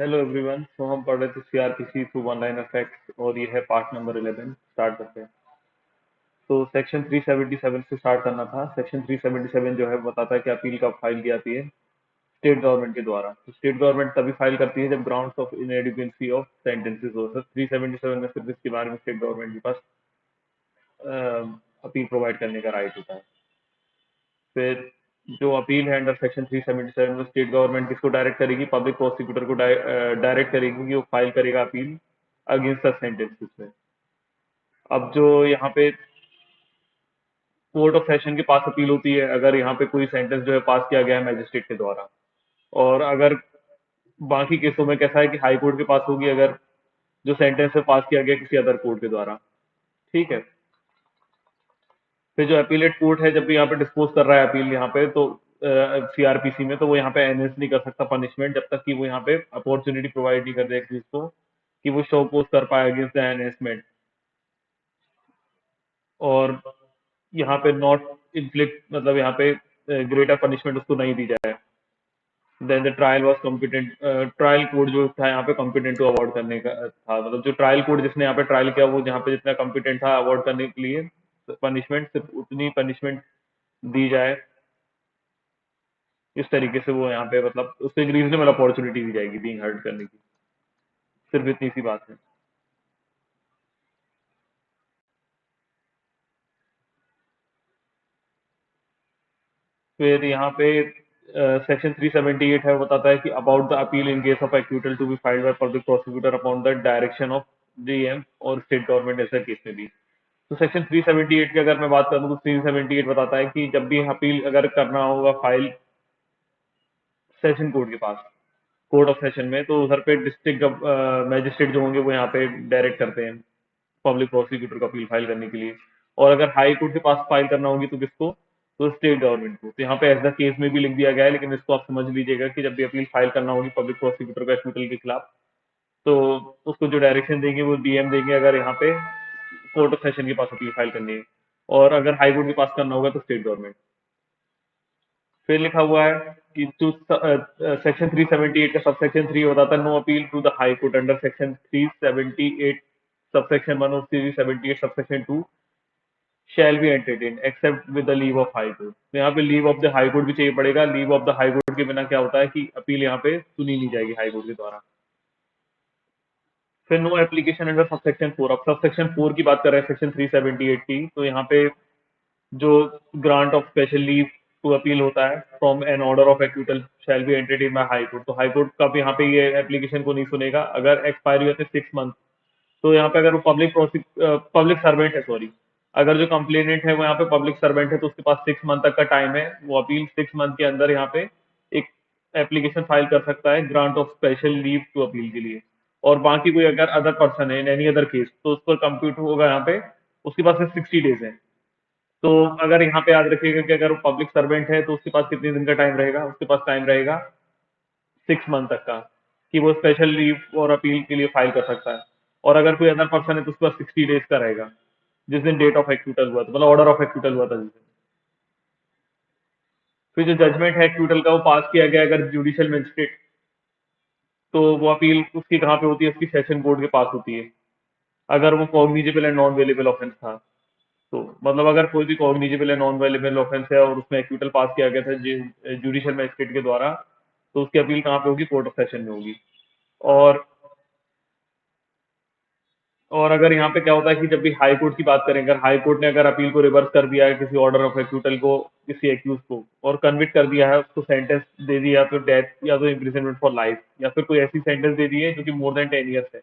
Hello everyone. तो हम पढ़ रहे थे CrPC through one line effect और ये है पार्ट नंबर 11। स्टार्ट करते हैं। तो सेक्शन 377 से स्टार्ट करना था। सेक्शन 377 जो है बताता है कि अपील कब फाइल की जाती है स्टेट गवर्नमेंट के द्वारा। तो स्टेट गवर्नमेंट तभी फाइल करती है जब ग्राउंड्स ऑफ इनएडिक्वेंसी ऑफ सेंटेंसेस हो। सर 377 में सिर्फ इसके बारे में स्टेट गवर्नमेंट के पास अपील प्रोवाइड करने का राइट होता है। फिर जो अपील है अंडर सेक्शन 377 में स्टेट गवर्नमेंट किसको डायरेक्ट करेगी? पब्लिक प्रोसिक्यूटर को डायरेक्ट करेगी कि वो फाइल करेगा अपील अगेंस्ट द सेंटेंसेस में। अब जो यहाँ पे कोर्ट ऑफ सेशन के पास अपील होती है अगर यहाँ पे कोई सेंटेंस जो है पास किया गया है मैजिस्ट्रेट के द्वारा। और अगर बाकी केसों में कैसा है कि हाई कोर्ट के पास होगी अगर जो सेंटेंस है पास किया गया किसी अदर कोर्ट के द्वारा। ठीक है। फिर जो अपीलेट कोर्ट है जब भी यहाँ पे डिस्पोज कर रहा है अपील यहाँ पे तो सीआरपीसी में, तो वो यहाँ पे एनहेंस नहीं कर सकता पनिशमेंट जब तक कि वो यहाँ पे अपॉर्चुनिटी प्रोवाइड नहीं कर दे किसी को कि वो शो पोस्ट कर पाए अगेंस्ट द एनहेंसमेंट। और यहाँ पे नॉट इन्फ्लिक्ट मतलब यहाँ पे ग्रेटर पनिशमेंट उसको नहीं दी जाए। Then the trial was competent. Trial court जो था यहाँ पे कॉम्पिटेंट टू अवॉर्ड करने का था, मतलब जो ट्रायल कोर्ट जिसने यहाँ पे ट्रायल किया वो यहाँ पे जितना कॉम्पिटेंट था अवॉर्ड करने के लिए पनिशमेंट सिर्फ उतनी पनिशमेंट दी जाए। इस तरीके से वो यहाँ पे मतलब उसको एक रीजनेबल अपॉर्चुनिटी दी जाएगी बीइंग हर्ड करने की। सिर्फ इतनी सी बात है। फिर यहाँ पे सेक्शन 378 है, वो बताता है कि about the appeal in case of acquittal to be filed by public prosecutor upon the direction of DM और स्टेट गवर्नमेंट ऐसा केस में भी। तो सेक्शन 378 की अगर मैं बात करूँ तो 378 बताता है कि जब भी अपील अगर करना होगा फाइल सेशन कोर्ट के पास, कोर्ट ऑफ सेशन में, तो उधर पे डिस्ट्रिक्ट मैजिस्ट्रेट जो होंगे वो यहाँ पे डायरेक्ट करते हैं पब्लिक प्रोसिक्यूटर को अपील फाइल करने के लिए। और अगर हाई कोर्ट के पास फाइल करना होगी तो किसको? तो स्टेट गवर्नमेंट को। तो यहाँ पे एज द केस में भी लिख दिया गया है, लेकिन इसको आप समझ लीजिएगा कि जब भी अपील फाइल करना होगी पब्लिक प्रोसिक्यूटर को एक्यूटल के खिलाफ, तो उसको जो डायरेक्शन देंगे वो डीएम देंगे अगर यहाँ पे कोर्ट ऑफ सेशन के पास अपील फाइल करनी है। और अगर हाई कोर्ट के पास करना होगा तो स्टेट गवर्नमेंट। फिर लिखा हुआ है कि टू सेक्शन 378 का सबसेक्शन 3 बताता है no appeal to the high court under section 378 subsection 1 और 378 subsection 2 shall be entertain except with the leave of high court. तो यहाँ पे leave of the high court भी चाहिए पड़ेगा। Leave of the high court के बिना क्या होता है कि अपील यहाँ पे सुनी नहीं जाएगी हाई कोर्ट के द्वारा। फिर नो एप्लीकेशन अंडर सबसेक्शन 4। अब सबसेक्शन 4 की बात कर रहे हैं सेक्शन 378 की, तो यहाँ पे जो grant of special leave to appeal होता है from an order of acquittal shall be entertain by high court. तो हाई कोर्ट का भी यहाँ पे ये एप्लीकेशन को नहीं सुनेगा अगर एक्सपायरी होते 6 मंथ। तो यहाँ पे अगर वो पब्लिक सर्वेंट है, सॉरी, अगर जो कंप्लेनेंट है वो यहाँ पे पब्लिक सर्वेंट है तो उसके पास 6 मंथ तक का टाइम है। वो अपील 6 मंथ के अंदर यहाँ पे एक एप्लीकेशन फाइल कर सकता है grant of special leave to appeal के लिए। और बाकी कोई अगर अदर पर्सन है इन एनी अदर केस तो उसको कंप्यूट होगा यहाँ पे, उसके पास 60 डेज है। तो अगर यहाँ पे याद रखिएगा कि अगर वो पब्लिक सर्वेंट है तो उसके पास कितने दिन का टाइम रहेगा? उसके पास टाइम रहेगा 6 मंथ तक का कि वो स्पेशल लीव और अपील के लिए फाइल कर सकता है। और अगर कोई अदर पर्सन है तो उसके पास 60 डेज का रहेगा जिस दिन डेट ऑफ एक्यूटल हुआ था, मतलब ऑर्डर ऑफ एक्यूटल हुआ था जिस दिन। फिर जो जजमेंट है एक्यूटल का वो पास किया गया अगर जुडिशियल मजिस्ट्रेट, तो वो अपील उसकी कहाँ पे होती है? उसकी सेशन कोर्ट के पास होती है अगर वो कॉग्निजेबल एंड नॉन वेलेबल ऑफेंस था। तो मतलब अगर कोई भी कॉग्निजेबल एंड नॉन वेलेबल ऑफेंस है और उसमें एक्यूटल पास किया गया था जुडिशियल मजिस्ट्रेट के द्वारा, तो उसकी अपील कहाँ पे होगी? कोर्ट ऑफ सेशन में होगी। और अगर यहाँ पे क्या होता है कि जब भी हाई कोर्ट की बात करें, अगर हाई कोर्ट ने अगर अपील को रिवर्स कर दिया है किसी ऑर्डर ऑफ एक्यूटल को किसी एक्यूज को और कन्विक्ट कर दिया है, उसको सेंटेंस दे दिया या तो डेथ या तो इम्प्रिजनमेंट फॉर लाइफ या फिर कोई ऐसी सेंटेंस दे दी है जो कि मोर देन 10 ईयर्स है,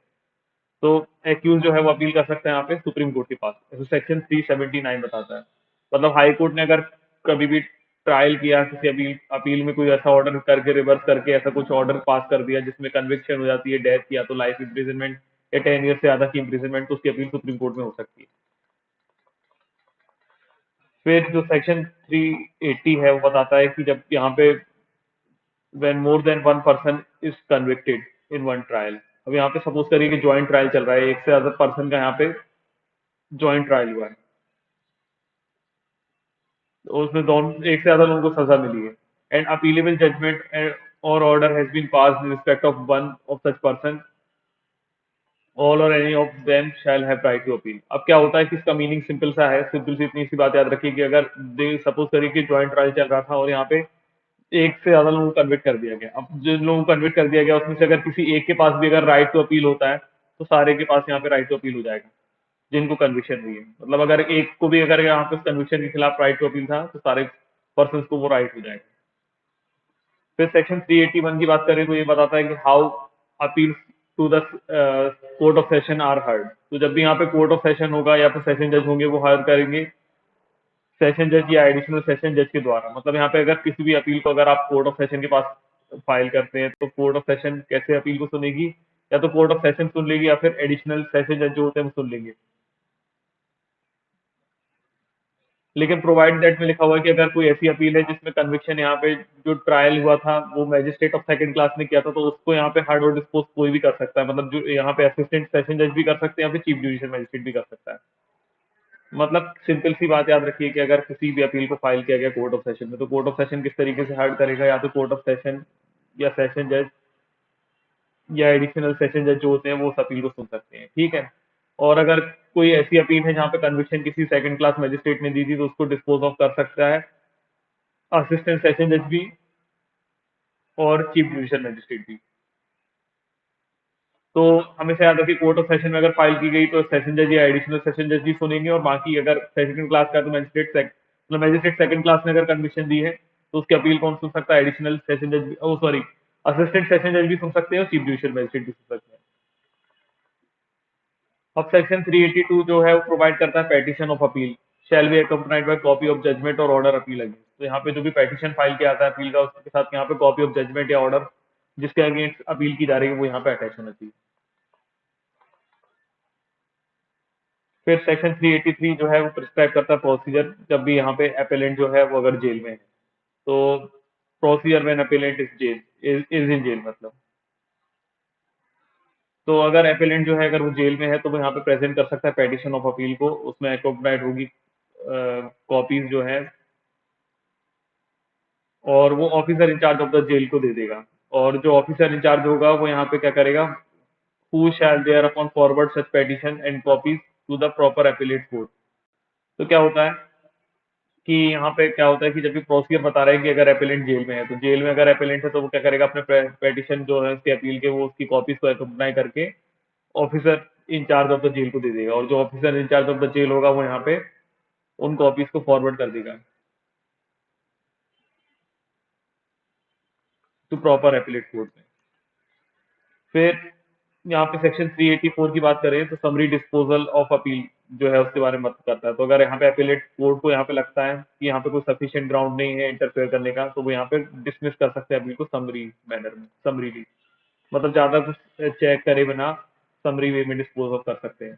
तो एक्यूज जो है वो अपील कर सकते हैं यहाँ पे सुप्रीम कोर्ट के पास। ऐसे सेक्शन 379 बताता है। मतलब हाई कोर्ट ने अगर कभी भी ट्रायल किया किसी अपील अपील में कोई ऐसा ऑर्डर करके रिवर्स करके ऐसा कुछ ऑर्डर पास कर दिया जिसमें कन्विक्शन हो जाती है डेथ या तो लाइफ इम्प्रिजनमेंट या 10 ईयर से ज्यादा की इम्प्रिजनमेंट, तो उसकी अपील सुप्रीम कोर्ट में हो सकती है। फिर जो सेक्शन 380 है वो बताता है कि जब यहाँ पे when more than one person is convicted in one trial। अब यहाँ पे सपोज करिए कि ज्वाइंट ट्रायल चल रहा है, एक से ज्यादा पर्सन का यहाँ पे ज्वाइंट ट्रायल हुआ है, तो उसमें दोनों एक से ज्यादा लोगों को सजा मिली है। And appealable judgment or order has been passed in respect of one of such person, all or any of them shall have right to appeal. अब क्या होता है कि इसका मीनिंग सिंपल सा है, सिंपल सी इतनी सी बात याद रखिए कि अगर सपोज करिए कि ज्वाइंट ट्रायल चल रहा था और यहाँ पे एक से ज्यादा लोगों को कन्विक्ट कर दिया गया। अब जिन लोगों को कन्विक्ट कर दिया गया उसमें से अगर किसी एक के पास भी अगर राइट टू अपील होता है तो सारे के पास यहाँ पे राइट टू अपील हो जाएगा जिनको कन्विक्शन हुई है। मतलब अगर एक को भी अगर यहाँ पे कन्विक्शन के खिलाफ राइट टू अपील था तो सारे पर्सन को वो राइट हो जाएगा। फिर सेक्शन 381 की बात करें तो ये बताता है कि how appeal to the court of session are heard. तो जब भी यहाँ पे कोर्ट ऑफ सेशन होगा या फिर सेशन जज होंगे वो हर्ड करेंगे सेशन जज या एडिशनल सेशन जज के द्वारा। मतलब यहाँ पे अगर किसी भी अपील को अगर आप कोर्ट ऑफ सेशन के पास फाइल करते हैं तो कोर्ट ऑफ सेशन कैसे अपील को सुनेगी, या तो कोर्ट ऑफ सेशन सुन लेगी या फिर एडिशनल सेशन जज जो होते हैं वो सुन लेंगे। लेकिन प्रोवाइड दैट में लिखा हुआ है कि अगर कोई ऐसी अपील है जिसमें कन्विक्शन यहाँ पे जो ट्रायल हुआ था वो मैजिस्ट्रेट ऑफ सेकंड क्लास ने किया था तो उसको यहाँ पे हार्ड और डिस्पोज कोई भी कर सकता है। मतलब जो यहाँ पे असिस्टेंट सेशन जज भी कर सकते हैं या फिर चीफ जुडिशियल मजिस्ट्रेट भी कर सकता है। मतलब सिंपल सी बात याद रखिए कि अगर किसी भी अपील को फाइल किया गया कोर्ट ऑफ सेशन में तो कोर्ट ऑफ सेशन किस तरीके से हार्ड करेगा, या तो कोर्ट ऑफ सेशन या सेशन जज या एडिशनल सेशन जज जो होते हैं वो उस अपील को सुन सकते हैं। ठीक है। और अगर कोई ऐसी अपील है जहाँ पे कन्विक्शन किसी सेकंड क्लास मजिस्ट्रेट ने दी थी तो उसको डिस्पोज ऑफ कर सकता है असिस्टेंट सेशन जज भी और चीफ जुडिशियल मजिस्ट्रेट भी। तो हमेशा याद रखिए कोर्ट ऑफ सेशन में अगर फाइल की गई तो सेशन जज या एडिशनल सेशन जज भी सुनेंगे, और बाकी अगर सेकंड क्लास का तो मैजिस्ट्रेट सेकंड क्लास ने अगर कन्विक्शन दी है तो उसकी अपील कौन सुन सकता है, एडिशनल सेशन जज भी, ओ सॉरी, असिस्टेंट सेशन जज भी सुन सकते हैं और चीफ जुडिशियल मजिस्ट्रेट भी सुन सकते हैं। अब सेक्शन 382 जो है वो प्रोवाइड करता है petition of appeal shall be accompanied by copy of judgement or order appeal against. तो यहाँ पे जो भी पेटिशन फाइल किया आता है अपील का उसके साथ यहाँ पे कॉपी ऑफ जजमेंट या ऑर्डर जिसके अगेंस्ट अपील की जा रही है वो यहाँ पे अटैच होना चाहिए। फिर सेक्शन 383 जो है वो प्रिस्क्राइब करता है प्रोसीजर जब भी यहाँ पे अपेलेंट जो है वो अगर जेल में है। तो procedure when appellant is in jail, मतलब तो अगर अपेलेंट जो है अगर वो जेल में है तो वो यहाँ पे प्रेजेंट कर सकता है पेटिशन ऑफ अपील को, उसमें अकोम्पनाइड होगी कॉपीज जो है, और वो officer in charge of the jail को दे देगा। और जो ऑफिसर इंचार्ज होगा वो यहाँ पे क्या करेगा, who shall thereupon forward such petition and copies to the proper appellate court. तो क्या होता है कि यहाँ पे क्या होता है कि जब भी प्रोसीजर बता रहे हैं कि अगर एपेलेंट जेल में है तो जेल में अगर एपेलेंट है तो वो क्या करेगा, अपने पेटिशन जो है उसके अपील के वो उसकी कॉपीज को अकोम्पनाई करके officer in charge of the jail को दे देगा, और जो officer in charge of the jail होगा वो यहाँ पे उन कॉपीज को फॉरवर्ड कर देगा टू प्रॉपर एपिलेट कोर्ट में। फिर यहाँ पे सेक्शन 384 की बात करें तो समरी डिस्पोजल ऑफ अपील जो है उसके बारे में बात करता है। तो अगर यहाँ पे अपीलेट कोर्ट को यहाँ पे लगता है कि यहाँ पे कोई सफिशिएंट ग्राउंड नहीं है इंटरफेयर करने का तो वो यहाँ पे डिसमिस कर सकते हैं अपील को समरी मैनर में, समरीली, मतलब ज्यादा कुछ चेक करे बिना समरी वे में डिस्पोज ऑफ कर सकते हैं।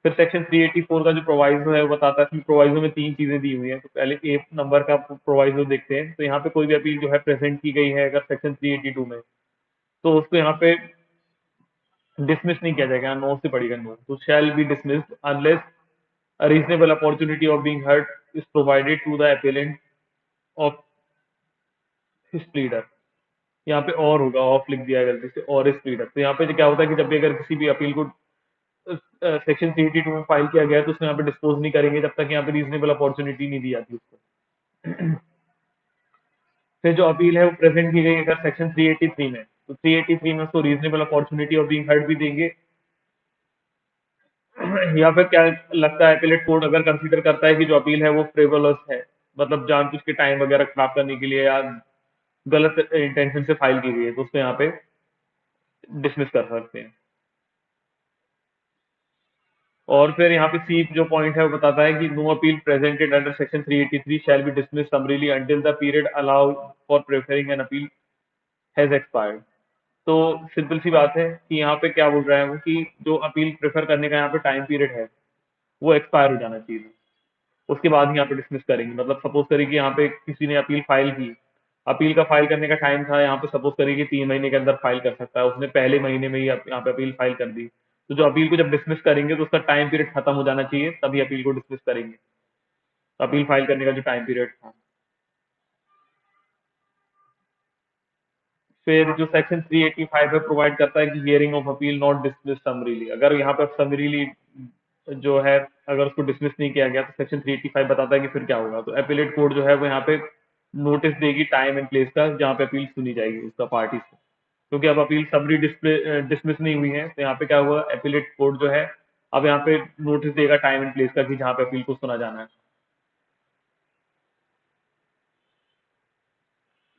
फिर सेक्शन 384 का जो प्रोवाइजो है वो बताता है कि प्रोवाइजो में तीन चीजें दी हुई हैं। तो पहले ए नंबर का प्रोवाइजो देखते हैं। तो यहाँ पे कोई भी अपील जो है प्रेजेंट की गई है अगर सेक्शन 382 में तो उसको यहाँ पे डिसमिस नहीं किया जाएगा, नो से पड़ेगा नो, तो shall be dismissed unless a reasonable opportunity of being heard is provided to the appellant of his pleader. यहाँ पे और होगा, ऑफ लिख दिया है गलती से, और इज प्लीडर। तो यहाँ पे क्या होता है कि जब भी अगर किसी भी अपील को सेक्शन 382 में फाइल किया गया है तो उसमें यहाँ पे डिस्पोज नहीं करेंगे जब तक यहाँ पे रीजनेबल अपॉर्चुनिटी नहीं दी जाती उसको। फिर जो अपील है वो प्रेजेंट की गई अगर सेक्शन 383 में तो 383 में उसको reasonable opportunity of being heard भी देंगे, या फिर क्या लगता है एपेलेट कोर्ट अगर कंसीडर करता है कि जो अपील है वो फ्रिवोलस है, मतलब जानबूझ के टाइम वगैरह खराब करने के लिए या गलत इंटेंशन से फाइल की गई है तो उसको यहाँ पे डिसमिस कर सकते हैं। और फिर यहाँ पे सी जो पॉइंट है वो बताता है कि no appeal presented under section 383 shall be dismiss summarily until the period allowed for preferring an appeal has expired. तो सिंपल सी बात है कि यहाँ पे क्या बोल रहा है वो कि जो अपील प्रेफर करने का यहाँ पे टाइम पीरियड है वो एक्सपायर हो जाना चाहिए, उसके बाद ही यहाँ पे डिसमिस करेंगे। मतलब सपोज करिए कि यहाँ पे किसी ने अपील फाइल की, अपील का फाइल करने का टाइम था यहाँ पे सपोज करिए कि 3 महीने के अंदर फाइल कर सकता है, उसने पहले महीने में ही यहाँ पे अपील फाइल कर दी, तो जो अपील को जब डिसमिस करेंगे तो उसका टाइम पीरियड खत्म हो जाना चाहिए तभी अपील को डिसमिस करेंगे, अपील फाइल करने का जो टाइम पीरियड था। फिर जो सेक्शन 385 है प्रोवाइड करता है कि hearing of appeal not dismiss summarily, अगर यहाँ पे समरीली जो है अगर उसको डिसमिस नहीं किया गया तो सेक्शन 385 बताता है कि फिर क्या होगा। तो अपीलेट कोर्ट जो है वो यहाँ पे नोटिस देगी टाइम एंड प्लेस का जहाँ पे अपील सुनी जाएगी उसका पार्टी से, क्योंकि अब अपील समरी डिसमिस नहीं हुई है तो यहाँ पे क्या हुआ, अपीलेट कोर्ट जो है अब यहाँ पे नोटिस देगा टाइम एंड प्लेस का कि जहाँ पे अपील को सुना जाना है।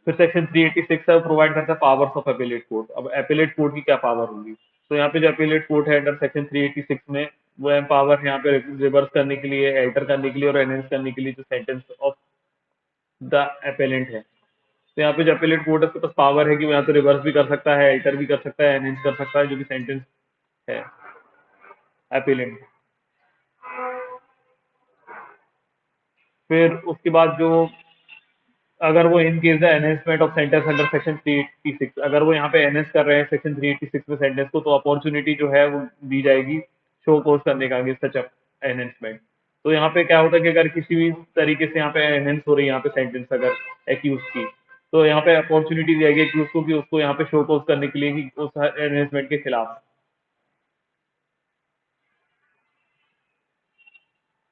फिर सेक्शन 386 है वो प्रोवाइड करता है पावर्स ऑफ अपीलेट कोर्ट। अब अपीलेट कोर्ट की क्या पावर होगी, तो यहाँ पे जो अपीलेट कोर्ट है अंडर सेक्शन 386 में वो एम्पावर है यहाँ पे रिवर्स करने के लिए, एल्टर करने के लिए और एनहेंस करने के लिए जो सेंटेंस ऑफ द अपेलेंट है। तो यहाँ पे जो अपीलेट कोर्ट है उसके पास पावर है कि वो यहाँ पे रिवर्स भी कर सकता है, एल्टर भी कर सकता है, एनहेंस कर सकता है जो भी सेंटेंस है अपीलेंट। फिर उसके बाद जो अगर वो in case the enhancement of sentence under section 386, अगर वो यहाँ पे एनहेंस कर रहे हैं सेक्शन 386 में सेंटेंस को, तो अपॉर्चुनिटी जो है वो दी जाएगी शो कोर्स करने का अगेंस्ट सच एनहेंसमेंट। तो यहाँ पे क्या होता है कि अगर किसी भी तरीके से यहाँ पे एनहेंस हो रही है यहाँ पे सेंटेंस अगर एक्यूज की, तो यहाँ पे अपॉर्चुनिटी दी जाएगी एक्यूज को कि उसको यहाँ पे शो कोर्स करने के लिए कि उस एनहेंसमेंट के खिलाफ।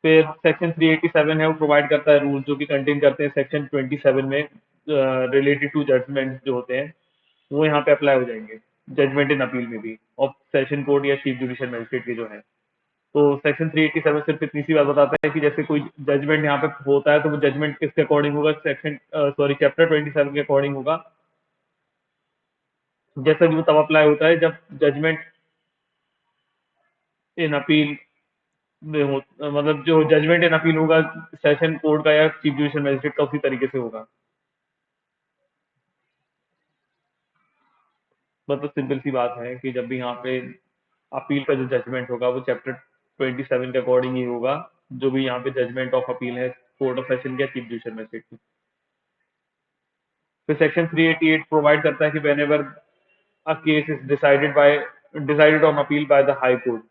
फिर सेक्शन 387 है वो प्रोवाइड करता है रूल जो कि कंटेन करते हैं सेक्शन 27 में रिलेटेड टू जजमेंट जो होते हैं वो यहाँ पे अप्लाई हो जाएंगे जजमेंट इन अपील में भी ऑफ सेशन कोर्ट या चीफ जुडिशियल मजिस्ट्रेट के जो है। तो सेक्शन 387 सिर्फ इतनी सी बात बताता है कि जैसे कोई जजमेंट यहाँ पे होता है तो वो जजमेंट किसके अकॉर्डिंग होगा, सेक्शन सॉरी चैप्टर 27 के अकॉर्डिंग होगा। जैसा कि वो तब अप्लाई होता है जब जजमेंट इन अपील में हो, मतलब जो जजमेंट इन अपील होगा सेशन कोर्ट का या चीफ जुडिशियल मजिस्ट्रेट का उसी तरीके से होगा। मतलब सिंपल सी बात है कि जब भी यहाँ पे अपील का जो जजमेंट होगा वो चैप्टर 27 के अकॉर्डिंग ही होगा, जो भी यहाँ पे जजमेंट ऑफ अपील है कोर्ट ऑफ सेशन या चीफ जुडिशियल मजिस्ट्रेट की। फिर सेक्शन 388 प्रोवाइड करता है कि when ever a case is decided on appeal bye the high court.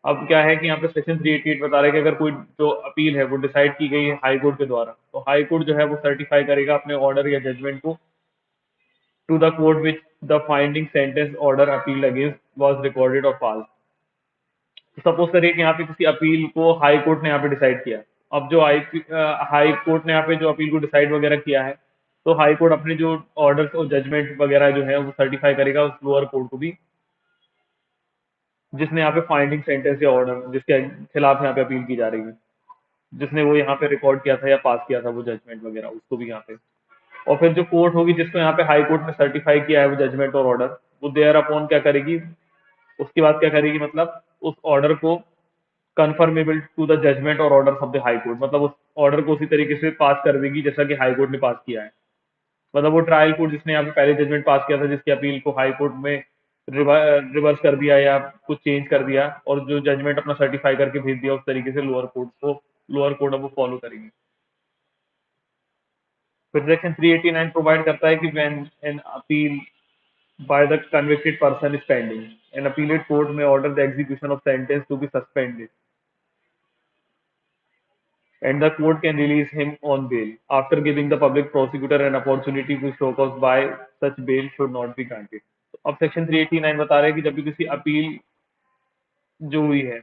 अब क्या है कि यहाँ पे सेक्शन 388 बता रहा है कि अगर कोई जो अपील है वो डिसाइड की गई है हाई कोर्ट के द्वारा, तो हाई कोर्ट जो है वो सर्टिफाई करेगा अपने ऑर्डर या जजमेंट को to the court which the finding sentence order appeal against was recorded or pass. Suppose करिए कि यहाँ पे किसी अपील को हाई कोर्ट ने यहाँ पे डिसाइड किया। अब जो हाई कोर्ट ने यहाँ पे जो अपील को डिसाइड वगैरह किया है, तो हाई कोर्ट अपने जो ऑर्डर और जजमेंट वगैरह जो है वो सर्टिफाई करेगा उस लोअर कोर्ट को भी, जिसने यहाँ पे फाइंडिंग सेंटेंस या ऑर्डर जिसके खिलाफ यहाँ पे अपील की जा रही है, जिसने वो यहाँ पे रिकॉर्ड किया था या पास किया था वो जजमेंट वगैरह, उसको भी यहाँ पे। और फिर जो कोर्ट होगी जिसको यहाँ पे हाई कोर्ट ने सर्टिफाई किया है वो जजमेंट और ऑर्डर, वो देयर अपॉन क्या करेगी, उसके बाद क्या करेगी, मतलब उस ऑर्डर को conformable to the judgement or order of the high court, मतलब उस ऑर्डर को उसी तरीके से पास कर देगी जैसा कि हाई कोर्ट ने पास किया है। मतलब वो ट्रायल कोर्ट जिसने यहाँ पे पहले जजमेंट पास किया था जिसकी अपील को हाई कोर्ट में रिवर्स कर दिया या कुछ चेंज कर दिया और जो जजमेंट अपना सर्टिफाई करके भेज दिया, उस तरीके से लोअर कोर्ट अब वो फॉलो करेगी। फिर सेक्शन 389 प्रोवाइड करता है कि when an appeal by the convicted person is pending, an appellate court may order the execution of sentence to be suspended, and the court can release him on bail after giving the public prosecutor an opportunity to show cause by such bail should not be granted। तो अब section 389 बता रहा है कि जब भी किसी appeal जो हुई है,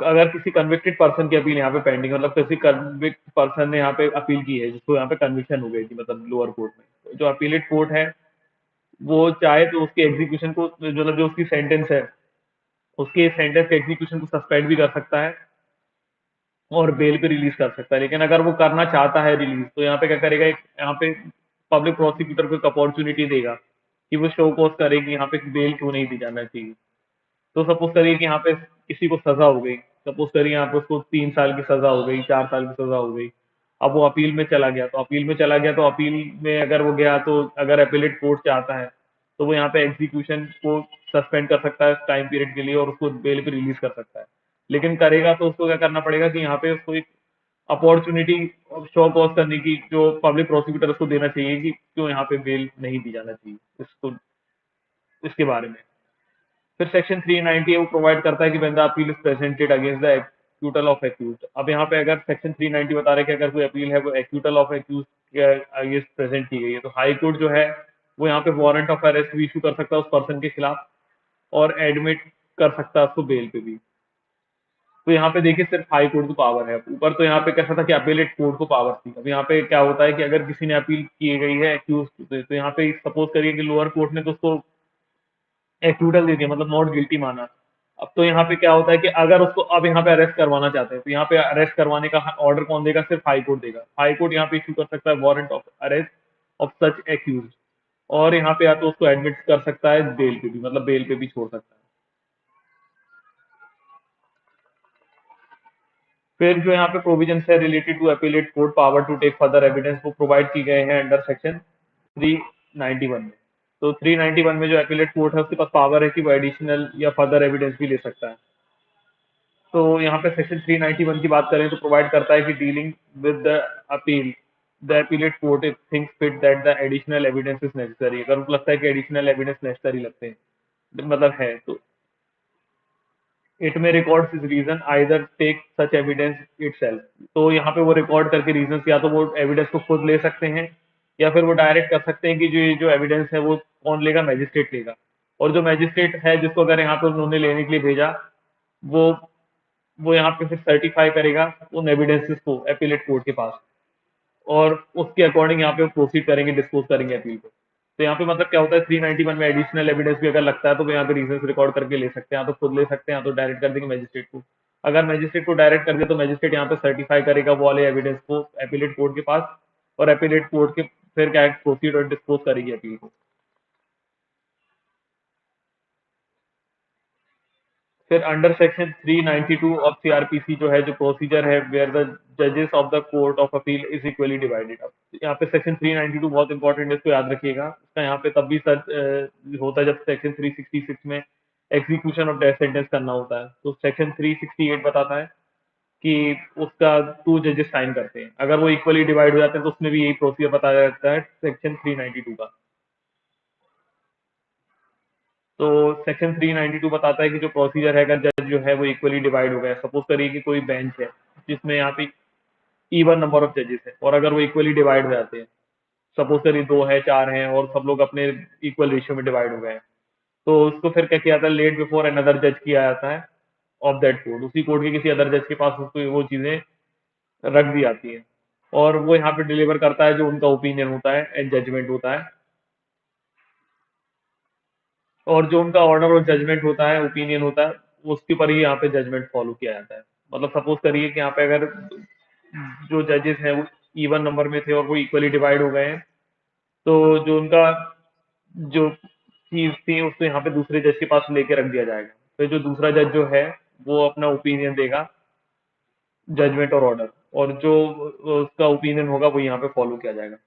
अगर किसी कन्विक्टेड पर्सन की अपील यहाँ पे पेंडिंग, मतलब किसी कन्विक्ट पर्सन ने यहाँ पे अपील की है जिसको यहाँ पे कन्विक्शन हो गई थी मतलब लोअर कोर्ट में, तो जो अपीलेट कोर्ट है वो चाहे तो उसके एग्जीक्यूशन को, मतलब जो उसकी सेंटेंस है उसके सेंटेंस के एग्जीक्यूशन को सस्पेंड भी कर सकता है और बेल पे रिलीज कर सकता है। लेकिन अगर वो करना चाहता है रिलीज, तो यहाँ पे क्या करेगा, एक यहाँ पे पब्लिक प्रोसिक्यूटर को एक अपॉर्चुनिटी देगा कि वो शो कॉज करे कि यहाँ पे बेल क्यों नहीं दी जाना चाहिए। तो सपोज करिए कि यहाँ पे किसी को सजा हो गई, सपोज करिए यहाँ पे उसको 3 साल की सजा हो गई, 4 साल की सजा हो गई, अब वो अपील में चला गया, तो अपील में अगर वो गया तो अगर अपीलेट कोर्ट चाहता है तो वो यहाँ पे एग्जीक्यूशन को सस्पेंड कर सकता है टाइम पीरियड के लिए और उसको बेल पे रिलीज कर सकता है। लेकिन करेगा तो उसको क्या करना पड़ेगा कि यहाँ पे उसको एक अपॉर्चुनिटी शो कॉज करने की जो पब्लिक प्रोसिक्यूटर उसको देना चाहिए कि क्यों यहाँ पे बेल नहीं दी जाना चाहिए इसको, इसके बारे में। फिर सेक्शन 390 वो प्रोवाइड करता है कि when the appeal is presented against the acquittal of accused. अब यहाँ पे अगर सेक्शन 390 बता रहे हैं कि अगर कोई अपील है वो एक्यूटल ऑफ एक्यूज ये प्रेजेंट की गई है। तो हाई कोर्ट जो है वो यहाँ पे वारंट ऑफ अरेस्ट भी इशू कर सकता है उस पर्सन के खिलाफ, और एडमिट कर सकता है उसको बेल पे भी। तो यहाँ पे देखिए सिर्फ हाई कोर्ट को पावर है, ऊपर तो यहाँ पे कैसा था कि अपीलेट कोर्ट को पावर थी। अब यहाँ पे क्या होता है कि अगर किसी ने अपील की गई है एक्यूज, तो यहाँ पे सपोज करिए कि लोअर कोर्ट ने तो उसको एक्यूटल दे दिया, मतलब नॉट गिल्टी माना। अब तो यहाँ पे क्या होता है कि अगर उसको अब यहाँ पे अरेस्ट करवाना चाहते हैं, तो यहाँ पे अरेस्ट करवाने का ऑर्डर कौन देगा? सिर्फ हाई कोर्ट देगा। हाई कोर्ट यहाँ पे इशू कर सकता है warrant of arrest of such accused, और यहाँ पे या तो उसको एडमिट कर सकता है बेल पे भी, मतलब बेल पे भी छोड़ सकता है। फिर जो यहाँ पे प्रोविजन है related to appellate court power to take further evidence, वो प्रोवाइड की गए हैं अंडर सेक्शन 391 में। तो 391 में जो अपीलेट कोर्ट है उसके पास पावर है कि वो एडिशनल या फर्दर एविडेंस भी ले सकता है। तो यहाँ पे सेक्शन 391 की बात करें तो प्रोवाइड करता है कि dealing with the appeal, the appellate court if thinks fit that the additional evidence is necessary. अगर उनको लगता है कि एडिशनल एविडेंस नेसेसरी लगते हैं, मतलब है, तो इट में record is reason either take such evidence itself. तो यहाँ पे वो रिकॉर्ड करके रीजन, या तो वो एविडेंस को खुद ले सकते हैं, या फिर वो डायरेक्ट कर सकते हैं कि जो ये जो एविडेंस है वो कौन लेगा? मैजिस्ट्रेट लेगा। और जो मैजिस्ट्रेट है जिसको अगर यहाँ पे उन्होंने लेने के लिए भेजा, वो वो यहाँ पे फिर सर्टिफाई करेगा उन एविडेंसेस को अपीलेट कोर्ट के पास, और उसके अकॉर्डिंग यहाँ पे प्रोसीड करेंगे, डिस्पोज करेंगे अपील को। तो यहाँ पे मतलब क्या होता है, 391 में एडिशनल एविडेंस भी अगर लगता है तो वो यहाँ पे रीजंस रिकॉर्ड करके ले सकते हैं, या तो खुद ले सकते हैं या तो डायरेक्ट कर देंगे मैजिस्ट्रेट को। अगर मैजिस्ट्रेट को डायरेक्ट कर दिया तो मैजिस्ट्रेट यहाँ पे सर्टिफाई करेगा वो वाले एविडेंस को अपीलेट कोर्ट के पास, और अपीलेट कोर्ट के फिर क्या प्रोसीड और डिस्पोज करेगी अपील को। फिर अंडर सेक्शन 392 ऑफ सीआरपीसी जो है, जो प्रोसीजर है वेयर द जजेस of the court of appeal is equally divided. अब यहाँ पे सेक्शन 392 बहुत इंपॉर्टेंट है, इसको याद रखिएगा। इसका यहाँ पे तब भी सच होता है जब सेक्शन 366 में एग्जीक्यूशन ऑफ डेथ सेंटेंस करना होता है। तो सेक्शन 368 बताता है कि उसका 2 जजेस साइन करते हैं। अगर वो इक्वली डिवाइड हो जाते हैं तो उसमें भी यही प्रोसीजर बताया जाता है सेक्शन 392 का। तो सेक्शन 392 बताता है कि जो प्रोसीजर है, अगर जज जो है वो इक्वली डिवाइड हो गया, सपोज करिए कि कोई बेंच है जिसमें यहाँ पे इवन नंबर ऑफ जजेस है, और अगर वो इक्वली डिवाइड हो जाते हैं, सपोज करिए 2 है 4 हैं और सब लोग अपने इक्वल रेशियो में डिवाइड हो गए हैं, तो उसको फिर क्या किया जाता है? लेट बिफोर अनदर जज किया जाता है ऑफ दैट कोर्ट, उसी कोर्ट के किसी अदर जज के पास उसको वो चीजें रख दी जाती हैं, और वो यहाँ पे डिलीवर करता है जो उनका ओपिनियन होता है एंड जजमेंट होता है। और जो उनका ऑर्डर और जजमेंट होता है, ओपिनियन होता है, उसके ऊपर ही यहाँ पे जजमेंट फॉलो किया जाता है। मतलब सपोज करिए कि यहाँ पे अगर जो जजेस हैं वो इवन नंबर में थे और वो इक्वली डिवाइड हो गए हैं, तो जो उनका जो चीज थी उसको यहाँ पे दूसरे जज के पास लेके रख दिया जाएगा। फिर जो दूसरा जज जो है वो अपना ओपिनियन देगा, जजमेंट और ऑर्डर, और जो उसका ओपिनियन होगा वो यहाँ पे फॉलो किया जाएगा।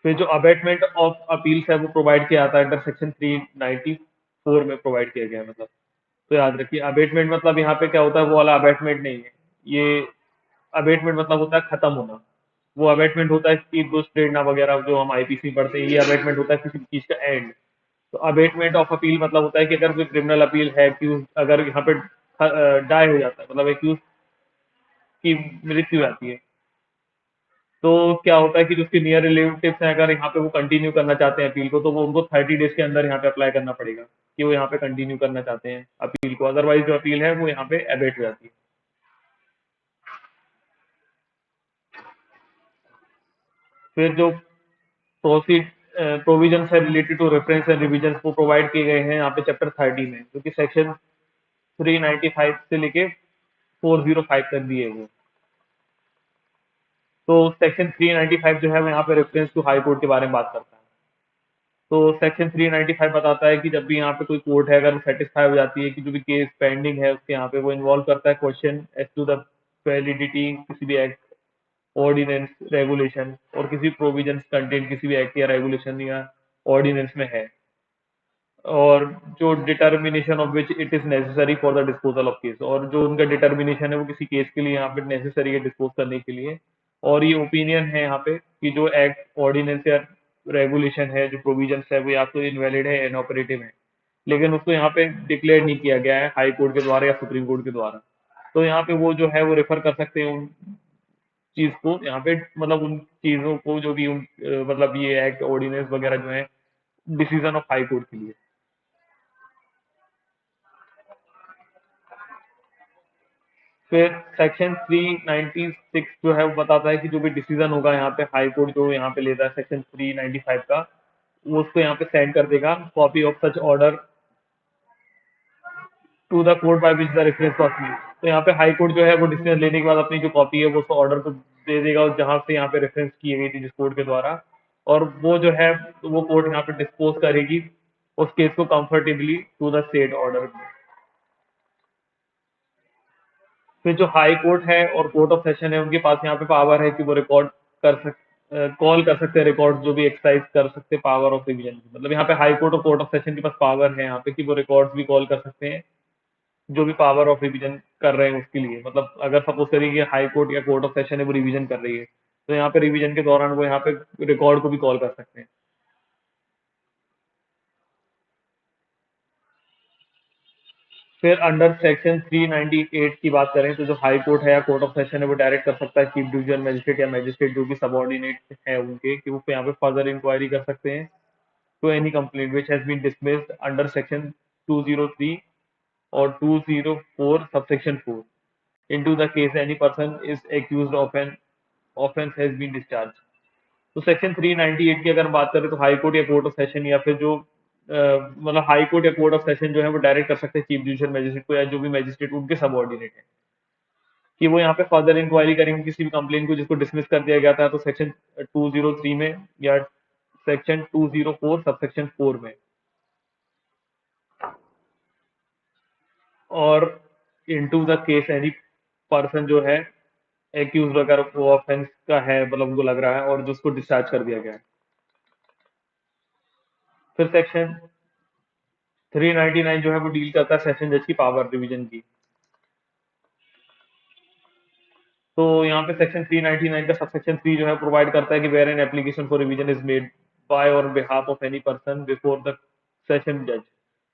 फिर जो अबेटमेंट ऑफ अपील्स है वो प्रोवाइड किया जाता है अंडर सेक्शन 394 में प्रोवाइड किया गया है, मतलब। तो याद रखिए, अबेटमेंट मतलब यहाँ पे क्या होता है, वो वाला अबेटमेंट नहीं है ये। अबेटमेंट मतलब होता है खत्म होना। वो अबेटमेंट होता है कि दोष प्रेरणा वगैरह जो हम आईपीसी में पढ़ते हैं, ये अबेटमेंट होता है किसी चीज का एंड। तो अबेटमेंट ऑफ अपील मतलब होता है कि अगर कोई क्रिमिनल अपील है, एक्यूज अगर यहाँ पे डाई हो जाता है, मतलब एक्यूज की मृत्यु हो जाती है, तो क्या होता है कि जो उसके नियर रिलेटिव्स हैं, अगर यहाँ पे वो कंटिन्यू करना चाहते हैं अपील को, तो वो उनको 30 डेज के अंदर यहाँ पे अप्लाई करना पड़ेगा कि वो यहाँ पे कंटिन्यू करना चाहते हैं अपील को। अदरवाइज जो अपील है वो यहाँ पे एबेट हो जाती है। फिर जो प्रोसीड प्रोविजन है related to reference and revision वो प्रोवाइड किए गए हैं यहाँ पे चैप्टर 30 में, जो कि सेक्शन 395 से लेके 405 तक दिए हुए। तो सेक्शन 395 जो है वो यहाँ पे रेफरेंस टू हाई कोर्ट के बारे में बात करता है। तो सेक्शन 395 बताता है कि जब भी यहाँ पे कोई कोर्ट है, अगर वो सेटिस्फाई हो जाती है कि जो भी केस पेंडिंग है उसके यहाँ पे, वो इन्वॉल्व करता है question as to the validity किसी भी एक्ट, ऑर्डिनेंस, रेगुलेशन, और किसी प्रोविजन कंटेंट किसी भी एक्ट या रेगुलेशन या ऑर्डिनेंस में है, और जो determination of which it is necessary for the disposal of case, और जो उनका डिटर्मिनेशन है वो किसी केस के लिए यहाँ पे नेसेसरी है डिस्पोज करने के लिए। और ये ओपिनियन है यहाँ पे कि जो एक्ट, ऑर्डिनेंस या रेगुलेशन है, जो प्रोविजन है, वो या तो इनवैलिड है, इनऑपरेटिव है, लेकिन उसको यहाँ पे डिक्लेयर नहीं किया गया है हाई कोर्ट के द्वारा या सुप्रीम कोर्ट के द्वारा। तो यहाँ पे वो जो है वो रेफर कर सकते हैं चीज को यहाँ पे मतलब उन चीजों को जो भी मतलब ये एक्ट ऑर्डिनेंस वगैरह जो है डिसीजन ऑफ हाई कोर्ट के लिए। फिर सेक्शन 396 जो है वो बताता है कि जो भी डिसीजन होगा यहाँ पे हाई कोर्ट जो यहाँ पे लेता है सेक्शन 395 का, वो उसको यहाँ पे सेंड कर देगा copy of such order to the court by which the reference was made. तो यहाँ पे हाई कोर्ट जो है वो डिसीजन लेने के बाद अपनी जो कॉपी है वो उसको ऑर्डर को दे देगा और जहाँ से यहाँ पे रेफरेंस की गई थी जिस कोर्ट के द्वारा, और वो जो है वो कोर्ट यहाँ पे डिस्पोज करेगी उस केस को comfortably to the state order. फिर जो हाई कोर्ट है और कोर्ट ऑफ सेशन है उनके पास यहाँ पे पावर है कि वो रिकॉर्ड कर सक कॉल कर सकते हैं रिकॉर्ड जो भी एक्सरसाइज कर सकते हैं पावर ऑफ रिवीजन की। मतलब यहाँ पे हाई कोर्ट और कोर्ट ऑफ सेशन के पास पावर है यहाँ पे कि वो रिकॉर्ड्स भी कॉल कर सकते हैं जो भी पावर ऑफ रिवीजन कर रहे हैं उसके लिए। मतलब अगर सपोज करिए कि हाई कोर्ट या कोर्ट ऑफ सेशन है वो रिवीजन कर रही है, तो यहाँ पे रिवीजन के दौरान वो यहाँ पे रिकॉर्ड को भी कॉल कर सकते हैं। फिर अंडर सेक्शन 398 की बात करें तो जो हाई कोर्ट है या कोर्ट ऑफ सेशन है वो डायरेक्ट कर सकता है चीफ डिवीजन मजिस्ट्रेट या मजिस्ट्रेट जो भी सबऑर्डिनेट है उनके कि वो यहाँ पे फर्दर इंक्वायरी कर सकते हैं to any complaint which has been dismissed under section 203 और 204 subsection 4 into the case any person is accused of an offense has been discharged। तो सेक्शन 398 की अगर हम बात करें तो हाई कोर्ट या कोर्ट ऑफ सेशन या फिर जो मतलब हाई कोर्ट या कोर्ट ऑफ सेशन जो है वो डायरेक्ट कर सकते हैं चीफ जुडिशियल मजिस्ट्रेट को या जो भी मजिस्ट्रेट उनके सबऑर्डिनेट है कि वो यहाँ पे फर्दर इंक्वायरी करेंगे किसी भी कंप्लेन को जिसको डिसमिस कर दिया गया था, तो सेक्शन 203 में या सेक्शन 204 सबसेक्शन 4 में। और into the case any person जो है एक्यूज अगर वो ऑफेंस का है मतलब उनको लग रहा है और जिसको डिस्चार्ज कर दिया गया है। फिर सेक्शन 399 जो है वो डील करता है सेशन जज की पावर डिवीजन की। तो यहाँ पे सेक्शन 399 का सबसेक्शन 3 जो है प्रोवाइड करता है कि where an application for revision is made by or behalf of any person before the session जज।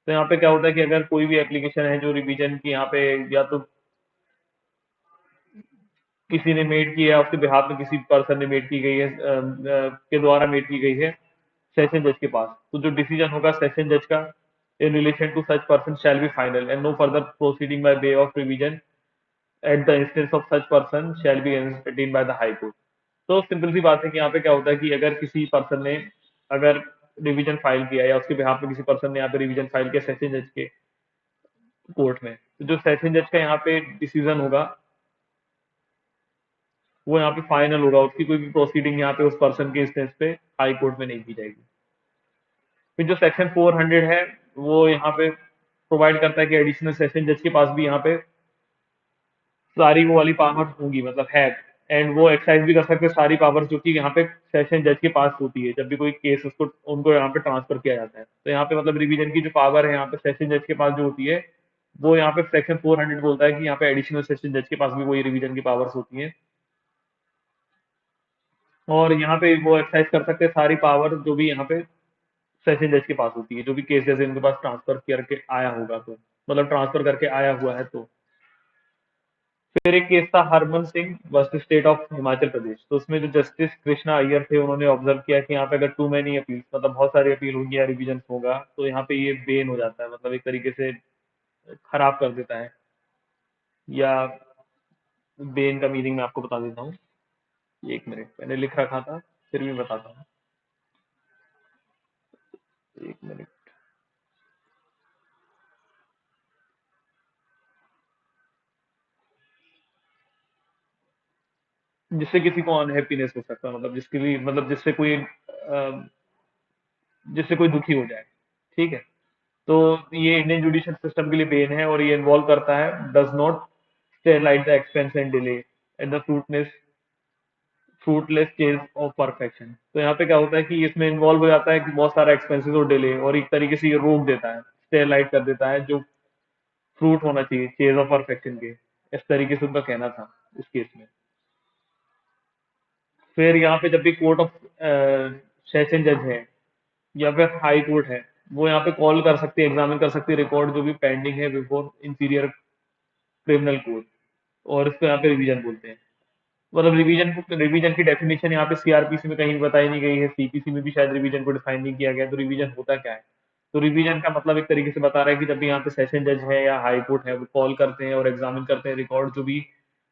तो यहाँ पे क्या होता है कि अगर कोई भी एप्लीकेशन है जो रिवीजन की यहाँ पे या तो किसी ने मेड की है उसके बिहाफ में किसी पर्सन ने मेड की गई है के द्वारा मेड की गई है सेशन जज के पास, तो जो डिसीजन होगा सेशन जज का in relation to such person shall be final and no further proceeding by way of revision at the instance of such person shall be entertained by the high court. तो simple सी बात है कि यहाँ पे क्या होता है कि अगर किसी पर्सन ने अगर रिवीजन फाइल किया या उसके बिहाफ में किसी पर्सन ने यहाँ पे रिवीजन फाइल किया सेशन जज के कोर्ट में, तो जो सेशन जज का यहाँ पे डिसीजन होगा वो यहाँ पे फाइनल होगा, उसकी कोई भी प्रोसीडिंग यहाँ पे उस पर्सन के इंस्टेंस पे हाई कोर्ट में नहीं की जाएगी। फिर जो सेक्शन 400 है वो यहाँ पे प्रोवाइड करता है कि एडिशनल सेशन जज के पास भी यहाँ पे सारी वो वाली पावर होंगी मतलब है, एंड वो एक्सरसाइज भी कर सकते हैं सारी पावर जो कि यहाँ पे सेशन जज के पास होती है जब भी कोई केस उसको उनको यहाँ पे ट्रांसफर किया जाता है। तो यहाँ पे मतलब रिवीजन की जो पावर है यहाँ पे सेशन जज के पास जो होती है वो यहाँ पे सेक्शन 400 बोलता है कि यहाँ पे एडिशनल सेशन जज के पास भी वही रिवीजन की पावर्स होती हैं और यहाँ पे वो एक्सरसाइज कर सकते हैं सारी पावर जो भी यहाँ पे सेशन जज के पास होती है जो भी केस जैसे इनके पास ट्रांसफर करके आया होगा, तो मतलब ट्रांसफर करके आया हुआ है। तो फिर एक केस था Harman Singh versus state of Himachal Pradesh. तो उसमें जो जस्टिस कृष्णा अय्यर थे उन्होंने ऑब्जर्व किया कि यहाँ पे अगर टू मैनी अपील मतलब बहुत सारी अपील होगी या रिवीजन होगा तो यहाँ पे ये बेन हो जाता है, मतलब एक तरीके से खराब कर देता है। या बेन का मीनिंग मैं आपको बता देता हूँ, एक मिनट मैंने लिख रखा था फिर भी बताता हूँ, एक मिनट। जिससे किसी को अनहैप्पीनेस हो सकता है, मतलब जिसके लिए मतलब जिससे कोई दुखी हो जाए, ठीक है। तो ये इंडियन जुडिशियल सिस्टम के लिए बेन है और ये इन्वॉल्व करता है does not Sterlite the expense and delay at the fruitless chase of perfection. तो यहाँ पे क्या होता है कि इसमें इन्वॉल्व हो जाता है कि बहुत सारा एक्सपेंसेस और डिले और एक तरीके से ये रोक देता है स्टेरलाइट कर देता है जो फ्रूट होना चाहिए चेज ऑफ परफेक्शन के, इस तरीके से उनका कहना था इस केस में। फिर यहाँ पे जब भी कोर्ट ऑफ सेशन जज है या फिर हाई कोर्ट है वो यहाँ पे कॉल कर सकती है एग्जामिन कर सकती है रिकॉर्ड जो भी पेंडिंग है बिफोर इंफीरियर क्रिमिनल कोर्ट, और इसको यहाँ पे रिवीजन बोलते हैं। मतलब रिवीजन की डेफिनेशन यहाँ पे सीआरपीसी में कहीं भी बताई नहीं गई है, सीपीसी में भी शायद रिवीजन को डिफाइन नहीं किया गया। तो रिवीजन होता क्या है? तो रिवीजन का मतलब एक तरीके से बता रहा है कि जब भी यहाँ पे सेशन जज है या हाई कोर्ट है वो कॉल करते हैं और एग्जामिन करते हैं रिकॉर्ड जो भी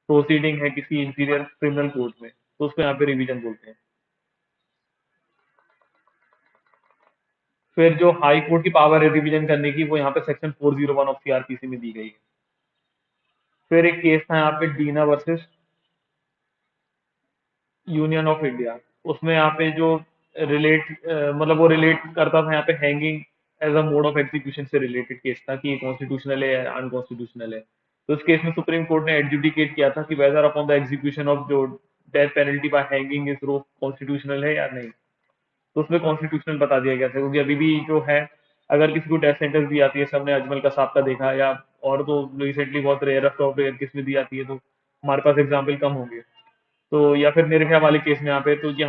प्रोसीडिंग है किसी इंफीरियर क्रिमिनल कोर्ट में, तो उसको यहाँ पे रिवीजन बोलते हैं। फिर जो हाई कोर्ट की पावर है रिवीजन करने की वो यहाँ पे सेक्शन 401 ऑफ सीआरपीसी में दी गई है। फिर एक केस था यहाँ पे Dina versus union of India. उसमें यहाँ पे जो रिलेट मतलब वो रिलेट करता था यहाँ पे hanging as a mode of execution से रिलेटेड केस था कि ये कॉन्स्टिट्यूशनल है या अनकॉन्स्टिट्यूशनल है। तो इस केस में सुप्रीम कोर्ट ने एडजुडिकेट किया था कि whether upon the execution of जो death penalty by hanging is row constitutional है या नहीं। तो उसमें कॉन्स्टिट्यूशनल बता दिया गया था, क्योंकि अभी भी जो है अगर किसी को डेथ सेंटेंस दी जाती है, सबने अजमल का साहब का देखा, या और तो रिसेंटली बहुत रेयरेस्ट ऑफ रेयर केस में दी जाती है, तो हमारे पास एग्जाम्पल कम होंगे। तो या फिर निर्भया वाले केस में यहाँ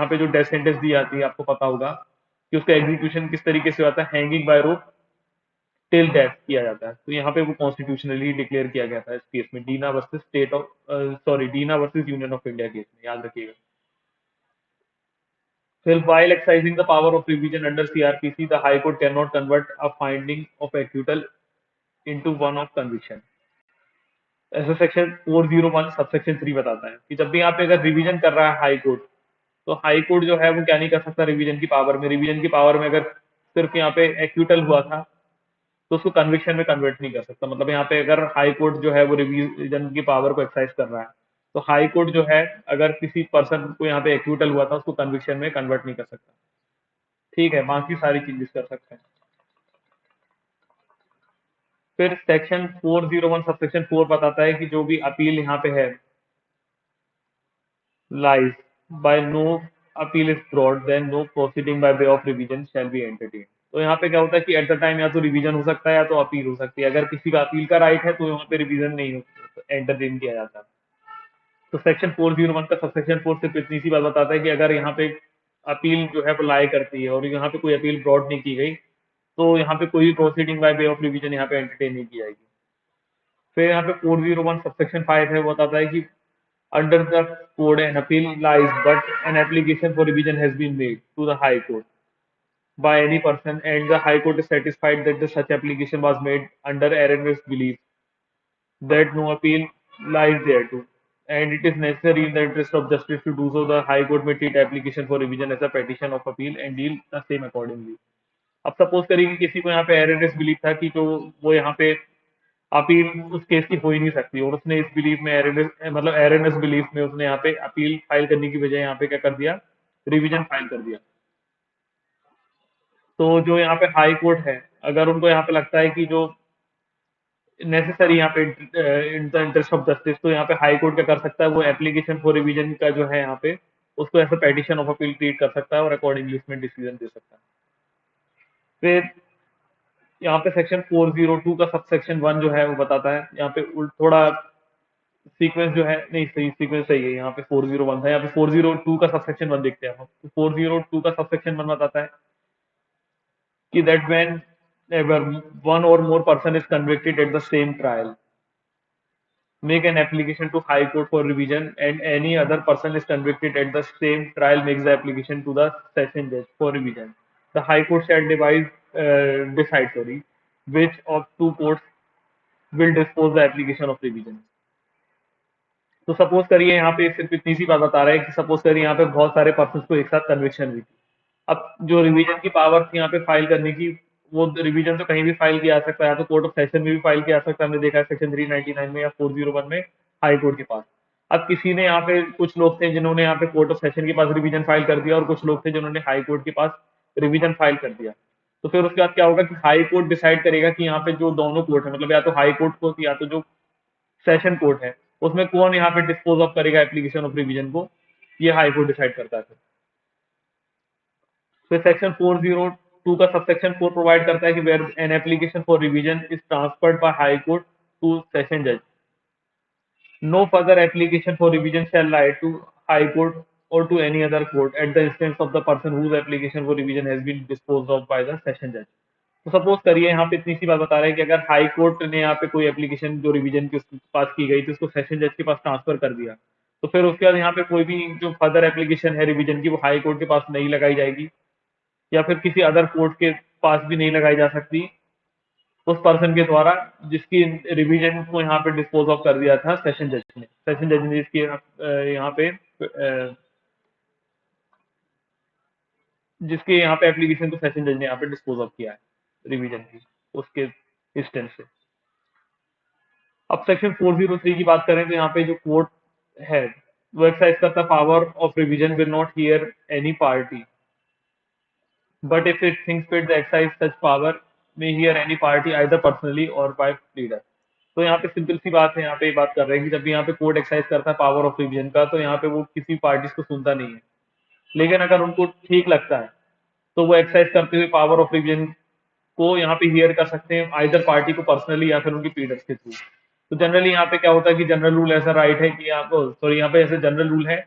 पे जो डेथ सेंटेंस दी जाती है आपको पता होगा कि उसका एग्जीक्यूशन किस तरीके से होता है, हैंगिंग बाय रोप टिल डेथ किया जाता है। तो यहाँ पे वो कॉन्स्टिट्यूशनली डिक्लेयर किया गया था इस केस में, Deena versus state of sorry Deena versus union of India case में, याद रखिएगा। फिर while exercising the power of revision under CRPC, the High Court cannot convert a finding of acquittal into one of conviction। ऐसा section 401 subsection 3 बताता है कि जब भी यहाँ पे अगर रिवीजन कर रहा है हाई कोर्ट, तो हाई कोर्ट जो है वो क्या नहीं कर सकता रिवीजन की पावर में। रिवीजन की पावर में अगर सिर्फ यहाँ पे एक्यूटल हुआ था तो उसको कन्विक्शन में कन्वर्ट नहीं कर सकता। मतलब यहाँ पे अगर हाई कोर्ट जो है वो रिवीजन की पावर को एक्सरसाइज कर रहा है, तो हाई कोर्ट जो है अगर किसी पर्सन को यहाँ पे एक्यूटल हुआ था उसको कन्विक्शन में कन्वर्ट नहीं कर सकता। ठीक है, बाकी सारी चेंजेस कर सकते हैं। फिर सेक्शन 401 सब सेक्शन 4 बताता है कि जो भी अपील यहाँ पे है lies by no appeal is brought then no proceeding by way of revision shall be entertain. तो यहाँ पे क्या होता है कि एट द टाइम या तो रिवीजन हो सकता है या तो अपील हो सकती है। अगर किसी का अपील का राइट है तो यहाँ पे रिवीजन नहीं एंटरटेन किया जाता। तो सेक्शन 401 का सबसेक्शन 4 सिर्फ इतनी सी बात बताता है कि अगर यहाँ पे अपील जो है वो लाई करती है और यहाँ पे कोई अपील ब्रॉड नहीं की गई, तो यहाँ पे कोई proceeding by way of revision यहाँ पे एंटरटेन नहीं की जाएगी। फिर यहाँ पे 401 सबसेक्शन 5 है, वो बताता है कि under the code an appeal lies but an application for revision has been made to the high court by any person and the high court is satisfied that the such application was made under erroneous belief that no appeal lies thereto and it is necessary in the interest of justice to do so, the high court may treat application for revision as a petition of appeal and deal the same accordingly। अब suppose करिए कि किसी को यहाँ पे एररनेस belief था कि जो वो यहाँ पे अपील उस केस की हो ही नहीं सकती, और उसने इस बिलीफ में एररनेस मतलब एररनेस बिलीफ में उसने यहाँ पे अपील फाइल करने की बजाय यहाँ पे क्या कर दिया, रिवीजन फाइल कर दिया। तो जो यहाँ पे हाई कोर्ट है, अगर उनको यहाँ पे लगता है कि जो नेसेसरी यहाँ पे in the interest of justice, तो यहाँ पे हाई कोर्ट क्या कर सकता है, वो एप्लीकेशन फॉर रिवीजन का जो है यहाँ पे उसको ऐसा पेटिशन ऑफ अपील ट्रीट कर सकता है और अकॉर्डिंगली इसमें डिसीजन दे सकता है। फिर यहाँ पे सेक्शन 402 का सबसेक्शन 1 जो है वो बताता है यहाँ पे थोड़ा सीक्वेंस जो है, नहीं सही सीक्वेंस सही है, यहाँ पे 401 था, यहाँ पे 402 का सबसेक्शन 1 देखते हैं हम। 402 का सबसेक्शन 1 बताता है कि that whenever one or more person is convicted at the same trial, make an application to High Court for revision, and any other person is convicted at the same trial makes the application to the session judge for revision. The High Court shall decide, sorry, which of two courts will dispose the application of revision। तो suppose करिए यहाँ पे सिर्फ इतनी सी बात बता रहा है कि सपोज करिए यहाँ पे बहुत सारे पर्सन को एक साथ कन्विक्शन हुई थी। अब जो रिवीजन की पावर थी यहाँ पे फाइल करने की, वो रिवीजन तो कहीं भी फाइल किया जा सकता है, या तो कोर्ट ऑफ सेशन में भी फाइल किया जा सकता है, हमने देखा है सेक्शन 399 में या 401 में हाई कोर्ट के पास। अब किसी ने यहाँ पे कुछ लोग थे जिन्होंने यहाँ पे कोर्ट ऑफ सेशन के पास रिवीजन फाइल कर दिया और कुछ लोग थे जिन्होंने हाई कोर्ट के पास रिवीजन फाइल कर दिया। तो फिर उसके बाद क्या होगा कि हाई कोर्ट डिसाइड करेगा कि यहाँ पे जो दोनों कोर्ट है, मतलब या तो हाई कोर्ट को या तो जो सेशन कोर्ट है, उसमें कौन यहाँ पे डिस्पोज ऑफ करेगा एप्लीकेशन ऑफ रिवीजन को, ये हाई कोर्ट डिसाइड करता है। फिर सेक्शन 402 का सबसेक्शन 4 प्रोवाइड करता है कि where an application for revision is transferred by high court to session जज, no further application for revision shell lie to high court और to any other court at the instance of the person whose application for revision has been disposed of by the session जज। तो suppose करिए यहाँ पे इतनी सी बात बता रहा है कि अगर हाई कोर्ट ने यहाँ पे कोई एप्लीकेशन जो रिवीजन के उसके पास की गई थी उसको सेशन जज के पास ट्रांसफर कर दिया, तो फिर उसके बाद यहाँ पे कोई भी जो फर्दर एप्लीकेशन है रिवीजन की वो हाई कोर्ट के पास नहीं लगाई जाएगी, या फिर किसी अदर कोर्ट के पास भी नहीं लगाई जा सकती उस पर्सन के द्वारा जिसकी रिवीजन को यहाँ पे डिस्पोज ऑफ कर दिया था सेशन जज ने। सेशन जज ने इसकी यहाँ पे जिसके यहाँ पे एप्लीकेशन को सेशन जज ने यहाँ पे डिस्पोज ऑफ किया है रिवीजन की, उसके इंस्टेंस से। अब सेक्शन 403 की बात करें तो यहाँ पे जो कोर्ट है वो एक्सरसाइज करता power of revision will not hear any party, but if it thinks fit the exercise such power may hear any party either personally or by pleader. तो यहाँ पे सिंपल सी बात है, यहाँ पे बात कर रहे हैं कि जब भी यहाँ पे कोर्ट एक्सरसाइज करता है पावर ऑफ रिवीजन का, तो यहाँ पे वो किसी पार्टी को सुनता नहीं है, लेकिन अगर उनको ठीक लगता है तो वो एक्सरसाइज करते हुए पावर ऑफ रिवीजन को यहाँ पे हियर कर सकते हैं आइदर पार्टी को पर्सनली या फिर उनकी प्लीडर्स के थ्रू। तो जनरली यहाँ पे क्या होता है कि जनरल रूल ऐसा राइट है कि आपको सॉरी यहाँ पे ऐसे जनरल रूल है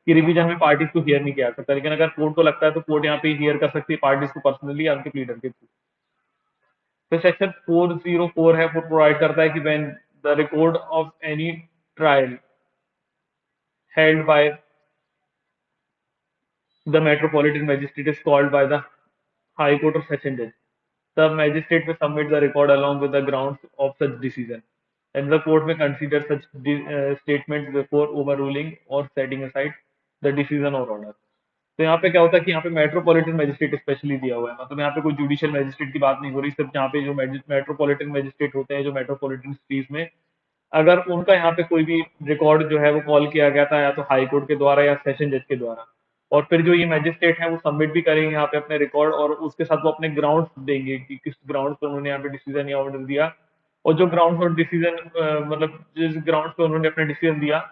कि रिवीजन में पार्टीज को हियर नहीं किया जा सकता, लेकिन अगर कोर्ट को लगता है तो कोर्ट यहाँ पे हियर कर सकती है पार्टीज को पर्सनली या उनके प्लीडर के थ्रू। तो सेक्शन 404 है वो प्रोवाइड करता है कि when the record of any trial held by the Metropolitan Magistrate is called by the High Court of Session Judge. The magistrate may submit the record along with the grounds of such decision, and the court may consider such statements before overruling or setting aside the decision or order. तो यहाँ पे क्या होता है कि यहाँ पे metropolitan magistrate specially दिया हुआ है, मतलब यहाँ पे कोई जुडिशियल मैजिस्ट्रेट की बात नहीं हो रही, सिर्फ यहाँ पे जो मेट्रोपॉलिटन मैजिस्ट्रेट होते हैं जो मेट्रोपॉलिटन सिटीज में, अगर उनका यहाँ पे कोई भी रिकॉर्ड जो है वो कॉल किया गया था या तो हाई कोर्ट के द्वारा या सेशन जज के द्वारा, और फिर जो ये मैजिस्ट्रेट है वो सबमिट भी करेंगे यहाँ पे अपने रिकॉर्ड, और उसके साथ वो अपने ग्राउंड्स देंगे कि किस ग्राउंड पर उन्होंने यहाँ पे डिसीजन या ऑर्डर दिया, और जो ग्राउंड्स और डिसीजन मतलब जिस ग्राउंड पे उन्होंने अपना डिसीजन दिया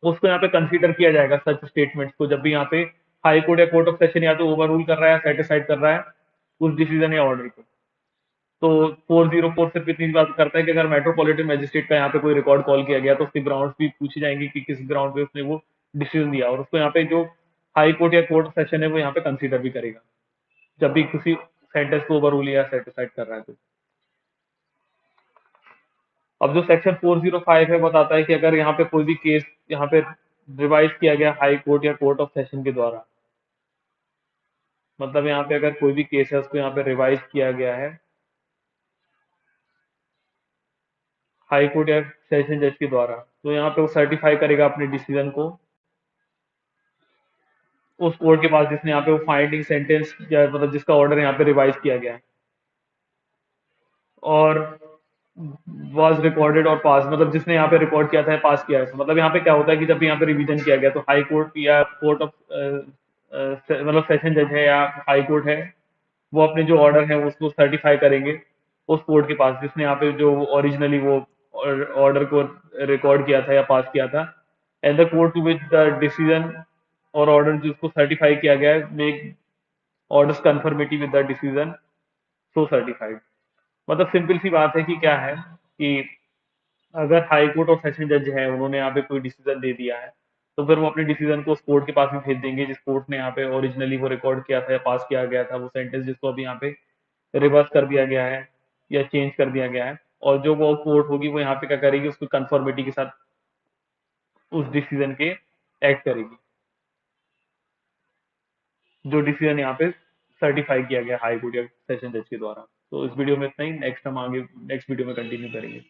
उसको यहाँ पे कंसीडर किया जाएगा सच स्टेटमेंट्स को, जब भी यहाँ पे हाई कोर्ट या कोर्ट ऑफ सेशन या तो ओवर रूल कर रहा है या सेटिसाइड कर रहा है उस डिसीजन या ऑर्डर को। तो 404 सिर्फ इतनी बात करता है कि अगर मेट्रोपॉलिटन मैजिस्ट्रेट का यहाँ पे कोई रिकॉर्ड कॉल किया गया तो उसके ग्राउंड्स भी पूछे जाएंगे कि किस ग्राउंड पे उसने वो डिसीजन दिया, और उसको यहाँ पे जो हाई कोर्ट या कोर्ट ऑफ सेशन है वो यहाँ पे कंसीडर भी करेगा जब भी किसी सेंटेंस को ओवर रूल या सेटिसाइड कर रहा है तो। अब जो सेक्शन 405 है बताता है कि अगर यहाँ पे कोई भी केस यहाँ पे रिवाइज किया गया हाई कोर्ट या कोर्ट ऑफ सेशन के द्वारा, मतलब यहाँ पे अगर कोई भी केस है उसको यहाँ पे रिवाइज किया गया है हाई कोर्ट या सेशन जज के द्वारा, तो यहाँ पे वो सर्टिफाई करेगा अपने डिसीजन को उस कोर्ट के पास जिसने यहाँ पे वो फाइंडिंग सेंटेंस या मतलब जिसका ऑर्डर यहाँ पे रिवाइज किया गया है, और वाज रिकॉर्डेड और पास, मतलब जिसने यहाँ पे रिकॉर्ड किया था पास किया है, तो मतलब यहाँ पे क्या होता है कि जब भी यहाँ पे रिवीजन किया गया तो हाई कोर्ट या कोर्ट ऑफ मतलब सेशन जज है या हाई कोर्ट है वो अपने जो ऑर्डर है उसको सर्टिफाई करेंगे उस कोर्ट के पास जिसने यहाँ पे जो ओरिजिनली वो ऑर्डर को रिकॉर्ड किया था या पास किया था, and the court to which the decision or order जिसको सर्टिफाई किया गया है make orders conformity with the decision so certified. मतलब सिंपल सी बात है कि क्या है कि अगर हाई कोर्ट और सेशन जज है उन्होंने यहाँ पे कोई डिसीजन दे दिया है तो फिर वो अपने डिसीजन को उस कोर्ट के पास में भेज देंगे जिस कोर्ट ने यहाँ पे ओरिजिनली वो रिकॉर्ड किया था या पास किया गया था वो सेंटेंस जिसको अभी यहाँ पे रिवर्स कर दिया गया है या चेंज कर दिया गया है, और जो वो कोर्ट होगी वो यहाँ पे क्या करेगी उसको कंफर्मिटी के साथ उस डिसीजन के एक्ट करेगी जो डिसीजन यहाँ पे सर्टिफाई किया गया हाई कोर्ट या सेशन जज के द्वारा। तो इस वीडियो में इतना ही, नेक्स्ट हम आगे नेक्स्ट वीडियो में कंटिन्यू करेंगे।